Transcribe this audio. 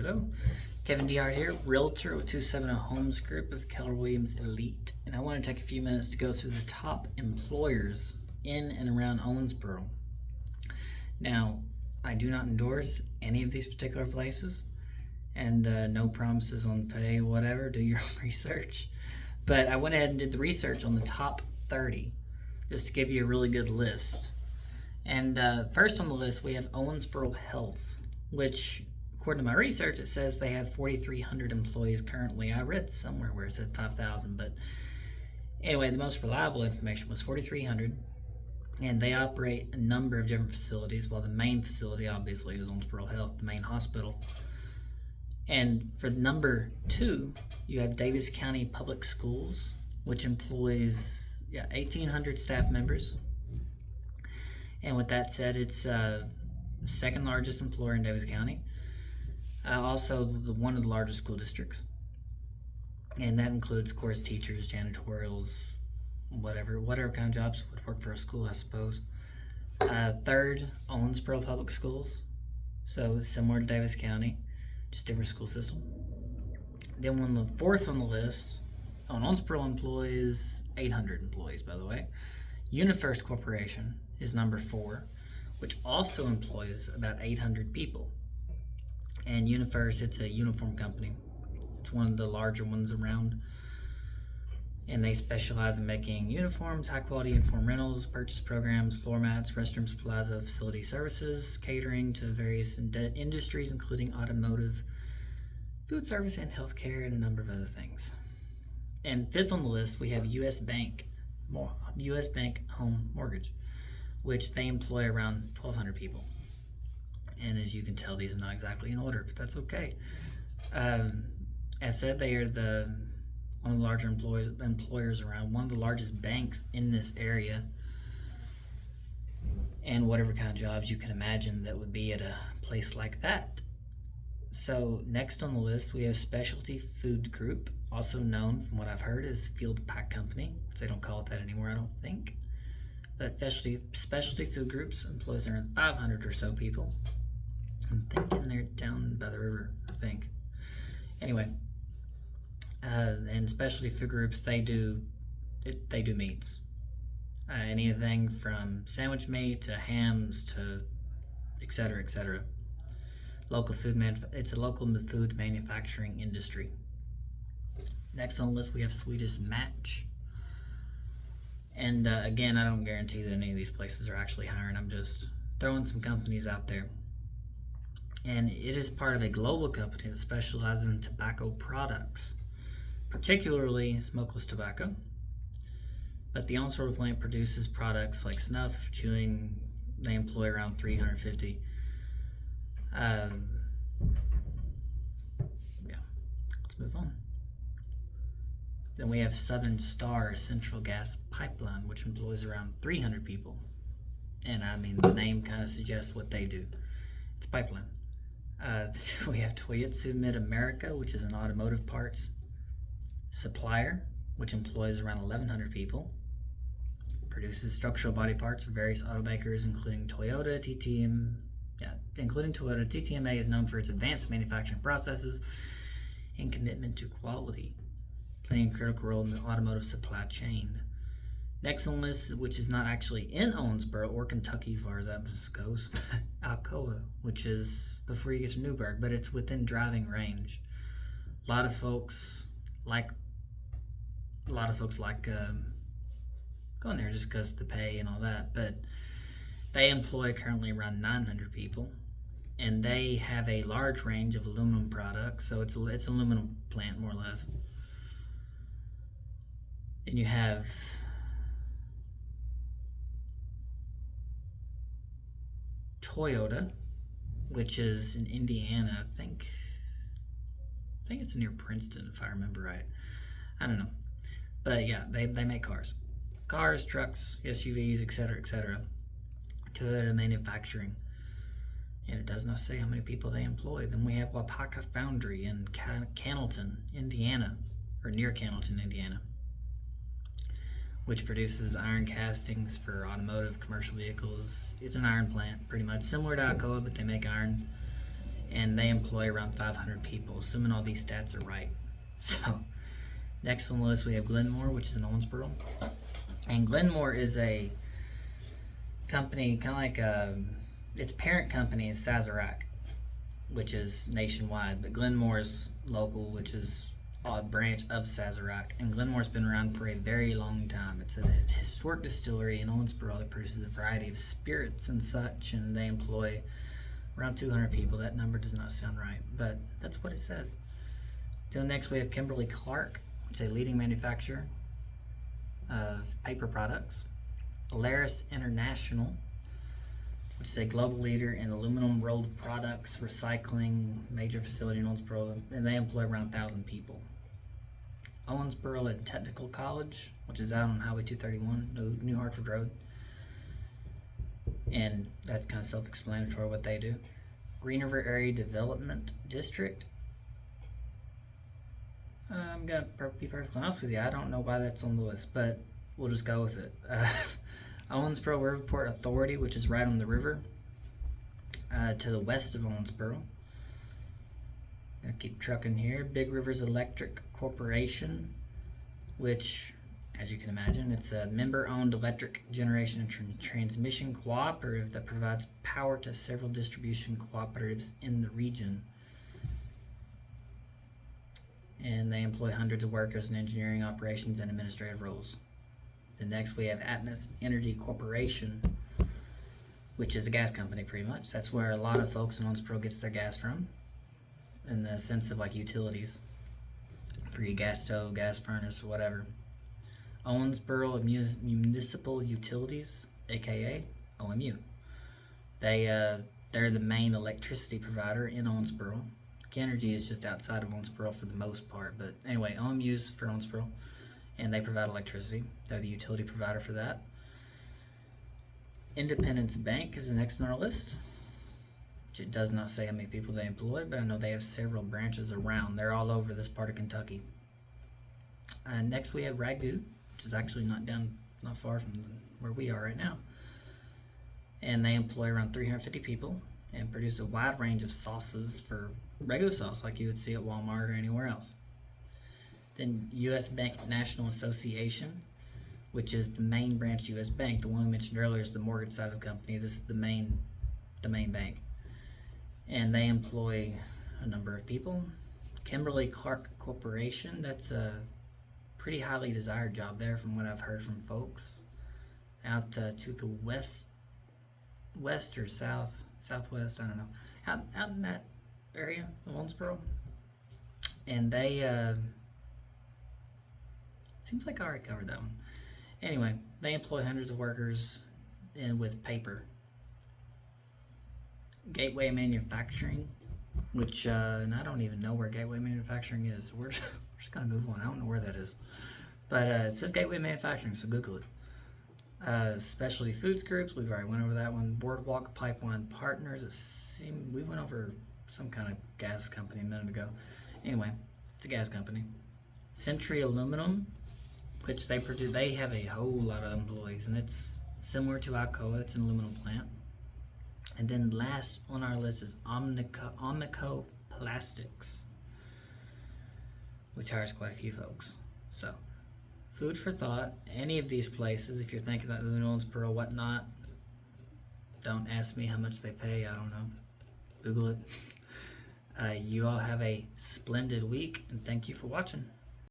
Hello. Kevin D. Hart here, Realtor with 270 Homes Group of Keller Williams Elite. And I want to take a few minutes to go through the top employers in and around Owensboro. Now, I do not endorse any of these particular places, and no promises on pay, whatever. Do your own research. But I went ahead and did the research on the top 30 just to give you a really good list. And first on the list, we have Owensboro Health, which, according to my research, it says they have 4,300 employees currently. I read somewhere where it said 5,000, but anyway, the most reliable information was 4,300, and they operate a number of different facilities, while the main facility, obviously, is Owensboro Health, the main hospital. And for number 2, you have Davis County Public Schools, which employs 1,800 staff members. And with that said, it's the second largest employer in Davis County. Also, one of the largest school districts. And that includes, of course, teachers, janitorials, whatever kind of jobs would work for a school, I suppose. Third, Owensboro Public Schools. So similar to Davis County, just different school system. Then the fourth on the list, Owensboro employs 800 employees, by the way. UniFirst Corporation is number 4, which also employs about 800 people. And UniFirst, it's a uniform company. It's one of the larger ones around. And they specialize in making uniforms, high quality uniform rentals, purchase programs, floor mats, restrooms, plaza, facility services, catering to various industries, including automotive, food service, and healthcare, and a number of other things. And fifth on the list, we have U.S. Bank Home Mortgage, which they employ around 1,200 people. And as you can tell, these are not exactly in order, but that's okay. As said, they are one of the larger employers around, one of the largest banks in this area, and whatever kind of jobs you can imagine that would be at a place like that. So next on the list, we have Specialty Food Group, also known, from what I've heard, as Field Pack Company, which they don't call it that anymore, I don't think. But Specialty Food Groups employs around 500 or so people. I'm thinking they're down by the river, I think. Anyway, and Specialty Food Groups, they do meats. Anything from sandwich meat to hams to etc. etc. It's a local food manufacturing industry. Next on the list, we have Swedish Match. And again, I don't guarantee that any of these places are actually hiring. I'm just throwing some companies out there. And it is part of a global company that specializes in tobacco products, particularly smokeless tobacco. But the Owensboro plant produces products like snuff, chewing. They employ around 350. Let's move on. Then we have Southern Star Central Gas Pipeline, which employs around 300 people. And I mean, the name kind of suggests what they do. It's pipeline. We have Toyotsu Mid-America, which is an automotive parts supplier, which employs around 1,100 people. Produces structural body parts for various automakers, including Toyota, TTMA is known for its advanced manufacturing processes and commitment to quality, playing a critical role in the automotive supply chain. Next on the list, which is not actually in Owensboro or Kentucky as far as that goes, Alcoa, which is before you get to Newburgh, but it's within driving range. A lot of folks like going there just because of the pay and all that, but they employ currently around 900 people, and they have a large range of aluminum products, so it's an aluminum plant more or less. And you have Toyota, which is in Indiana, I think it's near Princeton, if I remember right. I don't know. But yeah, they make cars, trucks, SUVs, etc., etc. Toyota Manufacturing. And it does not say how many people they employ. Then we have Wapaka Foundry in Cannelton, Indiana, or near Cannelton, Indiana, which produces iron castings for automotive, commercial vehicles. It's an iron plant, pretty much similar to Alcoa, but they make iron. and they employ around 500 people, assuming all these stats are right. So, next on the list we have Glenmore, which is in Owensboro. And Glenmore is a company, kind of like its parent company is Sazerac, which is nationwide, but Glenmore is local, which is a branch of Sazerac. And Glenmore's been around for a very long time. It's a historic distillery in Owensboro that produces a variety of spirits and such, and they employ around 200 people. That number does not sound right, but that's what it says. Then next we have Kimberly-Clark, which is a leading manufacturer of paper products. Alaris International, which is a global leader in aluminum rolled products, recycling, major facility in Owensboro, and they employ around 1,000 people. Owensboro and Technical College, which is out on Highway 231, New Hartford Road. And that's kind of self-explanatory what they do. Green River Area Development District. I'm going to be perfectly honest with you, I don't know why that's on the list, but we'll just go with it. Owensboro Riverport Authority, which is right on the river, to the west of Owensboro. Gonna keep trucking here. Big Rivers Electric Corporation, which, as you can imagine, it's a member-owned electric generation and transmission cooperative that provides power to several distribution cooperatives in the region. And they employ hundreds of workers in engineering, operations, and administrative roles. The next we have Atmos Energy Corporation, which is a gas company pretty much. That's where a lot of folks in Owensboro gets their gas from, in the sense of like utilities, for your gas stove, gas furnace, whatever. Owensboro Municipal Utilities, aka OMU. They're the main electricity provider in Owensboro. Energy is just outside of Owensboro for the most part, but anyway, OMU's for Owensboro, and they provide electricity. They're the utility provider for that. Independence Bank is the next on our list, which it does not say how many people they employ, but I know they have several branches around. They're all over this part of Kentucky. Next we have Ragu, which is actually not far from where we are right now, and they employ around 350 people and produce a wide range of sauces for Ragu sauce like you would see at Walmart or anywhere else. Then U.S. Bank National Association, which is the main branch U.S. Bank. The one we mentioned earlier is the mortgage side of the company. This is the main bank. And they employ a number of people. Kimberly-Clark Corporation, that's a pretty highly desired job there from what I've heard from folks. Out to the west or southwest, I don't know. Out in that area of Owensboro. And they, seems like I already covered that one. Anyway, they employ hundreds of workers and with paper. Gateway Manufacturing, which, and I don't even know where Gateway Manufacturing is. We're just going to move on. I don't know where that is. But it says Gateway Manufacturing, so Google it. Specialty Foods Groups, we've already went over that one. Boardwalk Pipeline Partners, we went over some kind of gas company a minute ago. Anyway, it's a gas company. Century Aluminum, which they have a whole lot of employees, and it's similar to Alcoa. It's an aluminum plant. And then last on our list is Omnico Plastics, which hires quite a few folks. So, food for thought. Any of these places, if you're thinking about moving to Owensboro or whatnot, don't ask me how much they pay. I don't know. Google it. You all have a splendid week, and thank you for watching.